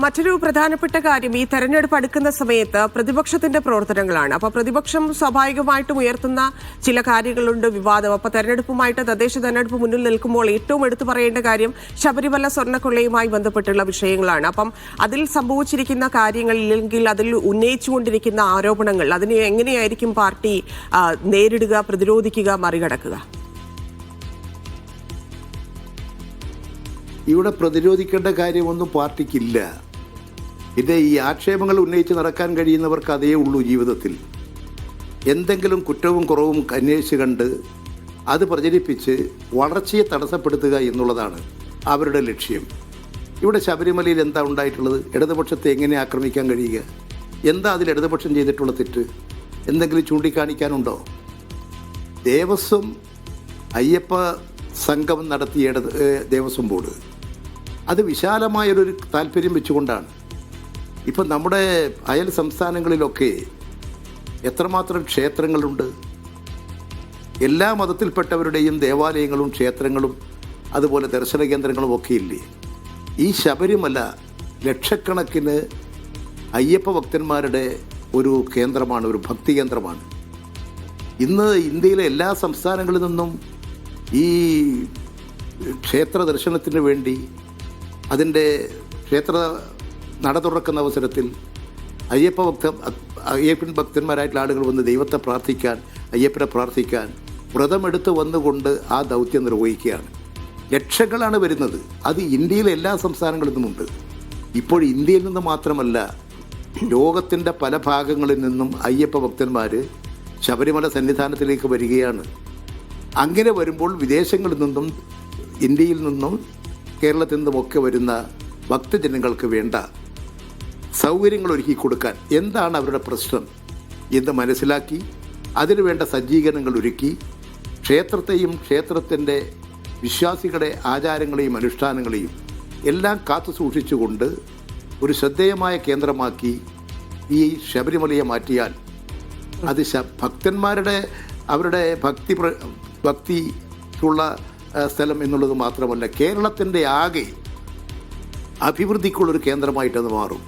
മറ്റൊരു പ്രധാനപ്പെട്ട കാര്യം ഈ തെരഞ്ഞെടുപ്പ് അടുക്കുന്ന സമയത്ത് പ്രതിപക്ഷത്തിന്റെ പ്രവർത്തനങ്ങളാണ്. അപ്പൊ പ്രതിപക്ഷം സ്വാഭാവികമായിട്ടും ഉയർത്തുന്ന ചില കാര്യങ്ങളുണ്ട്, വിവാദം. അപ്പൊ തെരഞ്ഞെടുപ്പുമായിട്ട് തദ്ദേശ തെരഞ്ഞെടുപ്പ് മുന്നിൽ നിൽക്കുമ്പോൾ ഏറ്റവും എടുത്തു പറയേണ്ട കാര്യം ശബരിമല സ്വർണ്ണക്കൊള്ളയുമായി ബന്ധപ്പെട്ടുള്ള വിഷയങ്ങളാണ്. അപ്പം അതിൽ സംഭവിച്ചിരിക്കുന്ന കാര്യങ്ങൾ ഇല്ലെങ്കിൽ അതിൽ ഉന്നയിച്ചുകൊണ്ടിരിക്കുന്ന ആരോപണങ്ങൾ അതിനെ എങ്ങനെയായിരിക്കും പാർട്ടി നേരിടുക, പ്രതിരോധിക്കുക, മറികടക്കുക? ഇവിടെ പ്രതിരോധിക്കേണ്ട കാര്യമൊന്നും പാർട്ടിക്കില്ല. പിന്നെ ഈ ആക്ഷേപങ്ങൾ ഉന്നയിച്ച് നടക്കാൻ കഴിയുന്നവർക്ക് അതേ ഉള്ളൂ ജീവിതത്തിൽ. എന്തെങ്കിലും കുറ്റവും കുറവും അന്വേഷിച്ച് കണ്ട് അത് പ്രചരിപ്പിച്ച് വളർച്ചയെ തടസ്സപ്പെടുത്തുക എന്നുള്ളതാണ് അവരുടെ ലക്ഷ്യം. ഇവിടെ ശബരിമലയിൽ എന്താ ഉണ്ടായിട്ടുള്ളത്? ഇടതുപക്ഷത്തെ എങ്ങനെ ആക്രമിക്കാൻ കഴിയുക? എന്താ അതിൽ ഇടതുപക്ഷം ചെയ്തിട്ടുള്ള തെറ്റ്? എന്തെങ്കിലും ചൂണ്ടിക്കാണിക്കാനുണ്ടോ? ദേവസ്വം അയ്യപ്പ സംഗമം നടത്തിയ ദേവസ്വം ബോർഡ് അത് വിശാലമായൊരു താല്പര്യം വെച്ചുകൊണ്ടാണ്. ഇപ്പം നമ്മുടെ അയൽ സംസ്ഥാനങ്ങളിലൊക്കെ എത്രമാത്രം ക്ഷേത്രങ്ങളുണ്ട്. എല്ലാ മതത്തിൽപ്പെട്ടവരുടെയും ദേവാലയങ്ങളും ക്ഷേത്രങ്ങളും അതുപോലെ ദർശന കേന്ദ്രങ്ങളും ഒക്കെ ഇല്ലേ? ഈ ശബരിമല ലക്ഷക്കണക്കിന് അയ്യപ്പ ഭക്തന്മാരുടെ ഒരു കേന്ദ്രമാണ്, ഒരു ഭക്തി കേന്ദ്രമാണ്. ഇന്ന് ഇന്ത്യയിലെ എല്ലാ സംസ്ഥാനങ്ങളിൽ നിന്നും ഈ ക്ഷേത്ര ദർശനത്തിന് വേണ്ടി അതിൻ്റെ ക്ഷേത്ര നട തുറക്കുന്ന അവസരത്തിൽ അയ്യപ്പൻ ഭക്തന്മാരായിട്ടുള്ള ആളുകൾ വന്ന് ദൈവത്തെ പ്രാർത്ഥിക്കാൻ, അയ്യപ്പനെ പ്രാർത്ഥിക്കാൻ വ്രതമെടുത്ത് വന്നുകൊണ്ട് ആ ദൗത്യം നിർവഹിക്കുകയാണ്. ലക്ഷങ്ങളാണ് വരുന്നത്. അത് ഇന്ത്യയിലെ എല്ലാ സംസ്ഥാനങ്ങളിൽ നിന്നുമുണ്ട്. ഇപ്പോൾ ഇന്ത്യയിൽ നിന്ന് മാത്രമല്ല, ലോകത്തിൻ്റെ പല ഭാഗങ്ങളിൽ നിന്നും അയ്യപ്പ ഭക്തന്മാർ ശബരിമല സന്നിധാനത്തിലേക്ക് വരികയാണ്. അങ്ങനെ വരുമ്പോൾ വിദേശങ്ങളിൽ നിന്നും ഇന്ത്യയിൽ നിന്നും കേരളത്തിൽ നിന്നുമൊക്കെ വരുന്ന ഭക്തജനങ്ങൾക്ക് വേണ്ട സൗകര്യങ്ങൾ ഒരുക്കി കൊടുക്കാൻ എന്താണ് അവരുടെ പ്രശ്നം എന്ന് മനസ്സിലാക്കി അതിനുവേണ്ട സജ്ജീകരണങ്ങൾ ഒരുക്കി ക്ഷേത്രത്തെയും ക്ഷേത്രത്തിൻ്റെ വിശ്വാസികളുടെ ആചാരങ്ങളെയും അനുഷ്ഠാനങ്ങളെയും എല്ലാം കാത്തു സൂക്ഷിച്ചുകൊണ്ട് ഒരു ശ്രദ്ധേയമായ കേന്ദ്രമാക്കി ഈ ശബരിമലയെ മാറ്റിയാൽ അത് ഭക്തന്മാരുടെ അവരുടെ ഭക്തിക്കുള്ള സ്ഥലം എന്നുള്ളത് മാത്രമല്ല, കേരളത്തിൻ്റെ ആകെ അഭിവൃദ്ധിക്കുള്ളൊരു കേന്ദ്രമായിട്ടത് മാറും.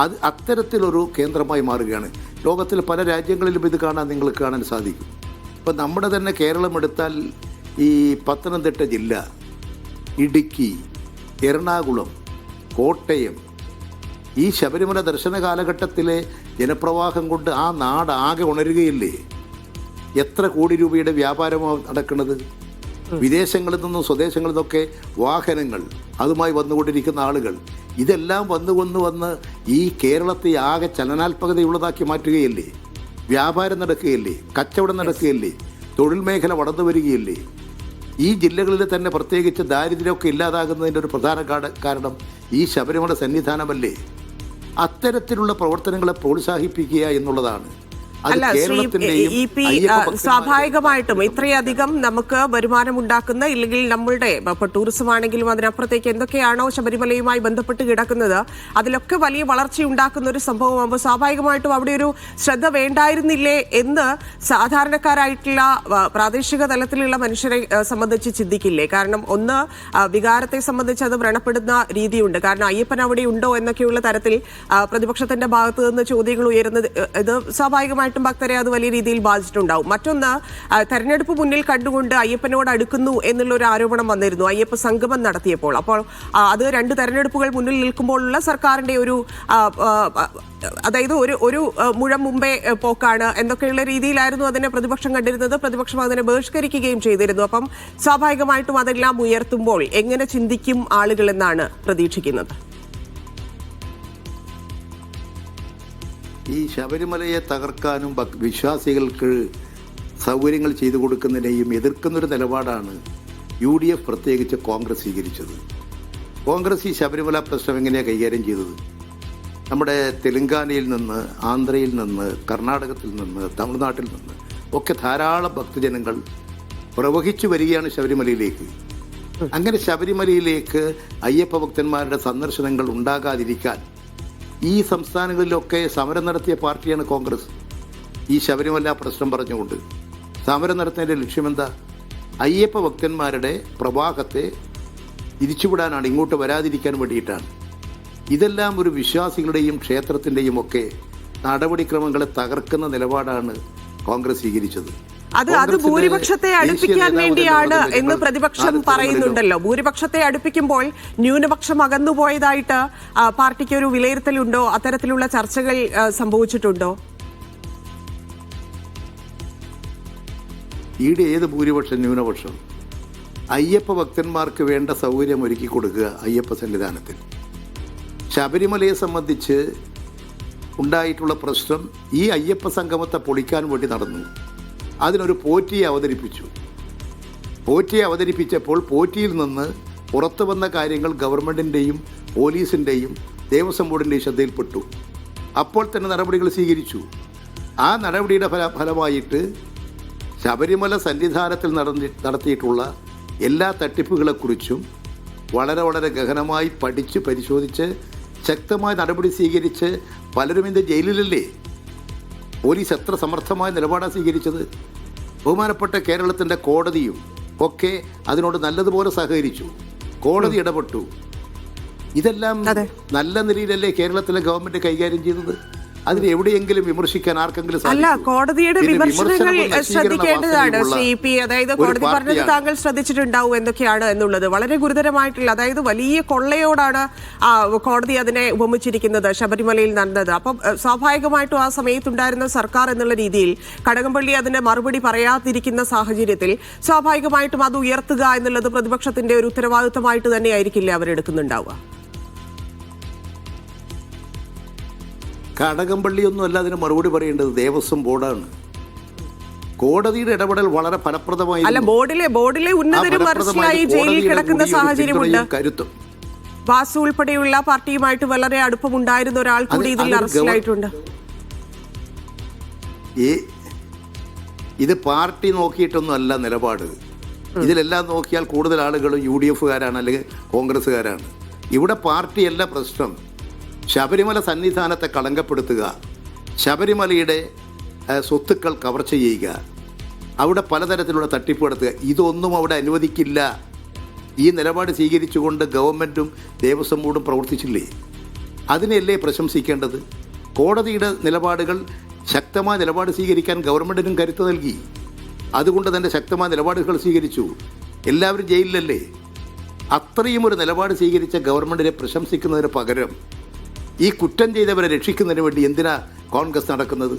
അത് അത്തരത്തിലൊരു കേന്ദ്രമായി മാറുകയാണ്. ലോകത്തിലെ പല രാജ്യങ്ങളിലും ഇത് നിങ്ങൾക്ക് കാണാൻ സാധിക്കും. ഇപ്പം നമ്മുടെ തന്നെ കേരളം എടുത്താൽ ഈ പത്തനംതിട്ട ജില്ല, ഇടുക്കി, എറണാകുളം, കോട്ടയം, ഈ ശബരിമല ദർശന കാലഘട്ടത്തിലെ ജനപ്രവാഹം കൊണ്ട് ആ നാട് ആകെ ഉണരുകയില്ലേ? എത്ര കോടി രൂപയുടെ വ്യാപാരമാണ് നടക്കുന്നത്? വിദേശങ്ങളിൽ നിന്നും സ്വദേശങ്ങളിൽ നിന്നൊക്കെ വാഹനങ്ങൾ, അതുമായി വന്നുകൊണ്ടിരിക്കുന്ന ആളുകൾ, ഇതെല്ലാം വന്ന് ഈ കേരളത്തെ ആകെ ചലനാത്മകതയുള്ളതാക്കി മാറ്റുകയല്ലേ? വ്യാപാരം നടക്കുകയല്ലേ? കച്ചവടം നടക്കുകയല്ലേ? തൊഴിൽ മേഖല വളർന്നു വരികയല്ലേ? ഈ ജില്ലകളിൽ തന്നെ പ്രത്യേകിച്ച് ദാരിദ്ര്യമൊക്കെ ഇല്ലാതാകുന്നതിൻ്റെ ഒരു പ്രധാന കാരണം ഈ ശബരിമല സന്നിധാനമല്ലേ? അത്തരത്തിലുള്ള പ്രവർത്തനങ്ങളെ പ്രോത്സാഹിപ്പിക്കുക എന്നുള്ളതാണ്. അല്ല, സ്വാഭാവികമായിട്ടും ഇത്രയധികം നമുക്ക് വരുമാനമുണ്ടാക്കുന്ന, ഇല്ലെങ്കിൽ നമ്മളുടെ ഇപ്പോൾ ടൂറിസം ആണെങ്കിലും അതിനപ്പുറത്തേക്ക് എന്തൊക്കെയാണോ ശബരിമലയുമായി ബന്ധപ്പെട്ട് കിടക്കുന്നത് അതിലൊക്കെ വലിയ വളർച്ചയുണ്ടാക്കുന്ന ഒരു സംഭവമാകുമ്പോൾ സ്വാഭാവികമായിട്ടും അവിടെ ഒരു ശ്രദ്ധ വേണ്ടായിരുന്നില്ലേ എന്ന് സാധാരണക്കാരായിട്ടുള്ള പ്രാദേശിക തലത്തിലുള്ള മനുഷ്യരെ സംബന്ധിച്ച് ചിന്തിക്കില്ലേ? കാരണം ഒന്ന്, വികാരത്തെ സംബന്ധിച്ച് അത് വ്രണപ്പെടുന്ന രീതിയുണ്ട്. കാരണം അയ്യപ്പൻ അവിടെ ഉണ്ടോ എന്നൊക്കെയുള്ള തരത്തിൽ പ്രതിപക്ഷത്തിന്റെ ഭാഗത്ത് നിന്ന് ചോദ്യങ്ങൾ ഉയരുന്നത് ഇത് സ്വാഭാവികമായിട്ടും ഭക്തരെ അത് വലിയ രീതിയിൽ ബാധിച്ചിട്ടുണ്ടാവും. മറ്റൊന്ന്, തെരഞ്ഞെടുപ്പ് മുന്നിൽ കണ്ടുകൊണ്ട് അയ്യപ്പനോട് അടുക്കുന്നു എന്നുള്ള ഒരു ആരോപണം വന്നിരുന്നു അയ്യപ്പ സംഗമം നടത്തിയപ്പോൾ. അപ്പോൾ അത് രണ്ട് തെരഞ്ഞെടുപ്പുകൾ മുന്നിൽ നിൽക്കുമ്പോഴുള്ള സർക്കാരിന്റെ ഒരു അതായത് ഒരു മുഴം മുമ്പേ പോക്കാണ് എന്നൊക്കെയുള്ള രീതിയിലായിരുന്നു അതിനെ പ്രതിപക്ഷം കണ്ടിരുന്നത്. പ്രതിപക്ഷം അതിനെ ബഹിഷ്കരിക്കുകയും ചെയ്തിരുന്നു. അപ്പം സ്വാഭാവികമായിട്ടും അതെല്ലാം ഉയർത്തുമ്പോൾ എങ്ങനെ ചിന്തിക്കും ആളുകൾ എന്നാണ് പ്രതീക്ഷിക്കുന്നത്? ഈ ശബരിമലയെ തകർക്കാനും വിശ്വാസികൾക്ക് സൗകര്യങ്ങൾ ചെയ്തു കൊടുക്കുന്നതിനെയും എതിർക്കുന്നൊരു നിലപാടാണ് UDF പ്രത്യേകിച്ച് കോൺഗ്രസ് സ്വീകരിച്ചത്. കോൺഗ്രസ് ഈ ശബരിമല പ്രശ്നം എങ്ങനെയാണ് കൈകാര്യം ചെയ്തത്? നമ്മുടെ തെലങ്കാനയിൽ നിന്ന്, ആന്ധ്രയിൽ നിന്ന്, കർണാടകത്തിൽ നിന്ന്, തമിഴ്നാട്ടിൽ നിന്ന് ഒക്കെ ധാരാളം ഭക്തജനങ്ങൾ പ്രവഹിച്ചു വരികയാണ് ശബരിമലയിലേക്ക്. അങ്ങനെ ശബരിമലയിലേക്ക് അയ്യപ്പ ഭക്തന്മാരുടെ സന്ദർശനങ്ങൾ ഉണ്ടാകാതിരിക്കാൻ ഈ സംസ്ഥാനങ്ങളിലൊക്കെ സമരം നടത്തിയ പാർട്ടിയാണ് കോൺഗ്രസ്. ഈ ശബരിമല പ്രശ്നം പറഞ്ഞുകൊണ്ട് സമരം നടത്തുന്നതിൻ്റെ ലക്ഷ്യമെന്താ? അയ്യപ്പ ഭക്തന്മാരുടെ പ്രവാഹത്തെ തിരിച്ചുവിടാനാണ്, ഇങ്ങോട്ട് വരാതിരിക്കാൻ വേണ്ടിയിട്ടാണ്. ഇതെല്ലാം ഒരു വിശ്വാസികളുടെയും ക്ഷേത്രത്തിൻ്റെയും ഒക്കെ നടപടിക്രമങ്ങളെ തകർക്കുന്ന നിലപാടാണ് കോൺഗ്രസ് സ്വീകരിച്ചത്. അത് ഭൂരിപക്ഷത്തെ അടുപ്പിക്കാൻ വേണ്ടിയാണ് എന്ന് പ്രതിപക്ഷം പറയുന്നുണ്ടല്ലോ. ഭൂരിപക്ഷത്തെ അടുപ്പിക്കുമ്പോൾ ന്യൂനപക്ഷം അകന്നുപോയതായിട്ട് പാർട്ടിക്ക് ഒരു വിലയിരുത്തലുണ്ടോ? അത്തരത്തിലുള്ള ചർച്ചകൾ സംഭവിച്ചിട്ടുണ്ടോ? ഈടെ ഏത് ഭൂരിപക്ഷം ന്യൂനപക്ഷം? അയ്യപ്പ ഭക്തന്മാർക്ക് വേണ്ട സൗകര്യം ഒരുക്കി കൊടുക്കുക അയ്യപ്പ സന്നിധാനത്തിൽ. ശബരിമലയെ സംബന്ധിച്ച് ഉണ്ടായിട്ടുള്ള പ്രശ്നം ഈ അയ്യപ്പ സംഗമത്തെ പൊളിക്കാൻ വേണ്ടി നടന്നു. അതിനൊരു പോറ്റിയെ അവതരിപ്പിച്ചു. പോറ്റിയെ അവതരിപ്പിച്ചപ്പോൾ പോറ്റിയിൽ നിന്ന് പുറത്തു വന്ന കാര്യങ്ങൾ ഗവൺമെൻറ്റിൻ്റെയും പോലീസിൻ്റെയും ദേവസ്വം ബോർഡിൻ്റെയും ശ്രദ്ധയിൽപ്പെട്ടു. അപ്പോൾ തന്നെ നടപടികൾ സ്വീകരിച്ചു. ആ നടപടിയുടെ ഫലമായിട്ട് ശബരിമല സന്നിധാനത്തിൽ നടത്തിയിട്ടുള്ള എല്ലാ തട്ടിപ്പുകളെക്കുറിച്ചും വളരെ ഗഹനമായി പഠിച്ച് പരിശോധിച്ച് ശക്തമായ നടപടി സ്വീകരിച്ച് പലരും ഇന്ന് ജയിലിലല്ലേ? പോലീസ് എത്ര സമർത്ഥമായ നിലപാടാണ് സ്വീകരിച്ചത്? ബഹുമാനപ്പെട്ട കേരളത്തിൻ്റെ കോടതിയും ഒക്കെ അതിനോട് നല്ലതുപോലെ സഹകരിച്ചു. കോടതി ഇടപെട്ടു. ഇതെല്ലാം നല്ല നിലയിലല്ലേ കേരളത്തിലെ ഗവൺമെന്റ് കൈകാര്യം ചെയ്തത്? അതിന് എവിടെയെങ്കിലും വിമർശിക്കാൻ ആർക്കെങ്കിലും അല്ല, കോടതിയുടെ വിമർശനങ്ങൾ ശ്രദ്ധിക്കേണ്ടതാണ് ശ്രീ പി. അതായത് കോടതി പറഞ്ഞത് താങ്കൾ ശ്രദ്ധിച്ചിട്ടുണ്ടാവും എന്തൊക്കെയാണ് എന്നുള്ളത്. വളരെ ഗുരുതരമായിട്ടുള്ള, അതായത് വലിയ കൊള്ളയോടാണ് കോടതി അതിനെ ഉപമിച്ചിരിക്കുന്നത് ശബരിമലയിൽ നടന്നത്. അപ്പം സ്വാഭാവികമായിട്ടും ആ സമയത്തുണ്ടായിരുന്ന സർക്കാർ എന്നുള്ള രീതിയിൽ കടകംപള്ളി അതിന്റെ മറുപടി പറയാതിരിക്കുന്ന സാഹചര്യത്തിൽ സ്വാഭാവികമായിട്ടും അത് ഉയർത്തുക എന്നുള്ളത് പ്രതിപക്ഷത്തിന്റെ ഒരു ഉത്തരവാദിത്തമായിട്ട് തന്നെയായിരിക്കില്ലേ അവരെടുക്കുന്നുണ്ടാവുക? കടകംപള്ളിയൊന്നും അല്ല അതിന് മറുപടി പറയേണ്ടത്, ദേവസ്വം ബോർഡാണ്. കോടതിയുടെ ഇടപെടൽ വളരെ ഫലപ്രദമായി. അല്ല, ബോർഡിലെ ഉന്നതരും അറസ്റ്റിലായി ജയിലിൽ കിടക്കുന്ന സാഹചര്യമുണ്ട്. കരുത്തും വാസു ഉൾപ്പെടെയുള്ള പാർട്ടിയുമായിട്ട് വളരെ അടുപ്പമുണ്ടായിരുന്ന ഒരാൾ കൂടി ഇതിൽ അറസ്റ്റിലായിട്ടുണ്ട്. ഇത് പാർട്ടി നോക്കിയിട്ടൊന്നും അല്ല നിലപാട്. ഇതിലെല്ലാം നോക്കിയാൽ കൂടുതൽ ആളുകളും UDFകാരാണ് അല്ലെങ്കിൽ കോൺഗ്രസ്സുകാരാണ്. ഇവിടെ പാർട്ടിയല്ല പ്രശ്നം. ശബരിമല സന്നിധാനത്തെ കളങ്കപ്പെടുത്തുക, ശബരിമലയുടെ സ്വത്തുക്കൾ കവർച്ച ചെയ്യുക, അവിടെ പലതരത്തിലുള്ള തട്ടിപ്പ് നടത്തുക, ഇതൊന്നും അവിടെ അനുവദിക്കില്ല. ഈ നിലപാട് സ്വീകരിച്ചുകൊണ്ട് ഗവൺമെൻറ്റും ദേവസ്വം ബോർഡും പ്രവർത്തിച്ചില്ലേ? അതിനെയല്ലേ പ്രശംസിക്കേണ്ടത്? കോടതിയുടെ നിലപാടുകൾ, ശക്തമായ നിലപാട് സ്വീകരിക്കാൻ ഗവൺമെൻറ്റിനും കരുത്ത് നൽകി. അതുകൊണ്ട് തന്നെ ശക്തമായ നിലപാടുകൾ സ്വീകരിച്ചു. എല്ലാവരും ജയിലിലല്ലേ? അത്രയും ഒരു നിലപാട് സ്വീകരിച്ച ഗവൺമെൻറ്റിനെ പ്രശംസിക്കുന്നതിന് പകരം ഈ കുറ്റം ചെയ്തവരെ രക്ഷിക്കുന്നതിന് വേണ്ടി എന്തിനാ കോൺഗ്രസ് നടക്കുന്നത്?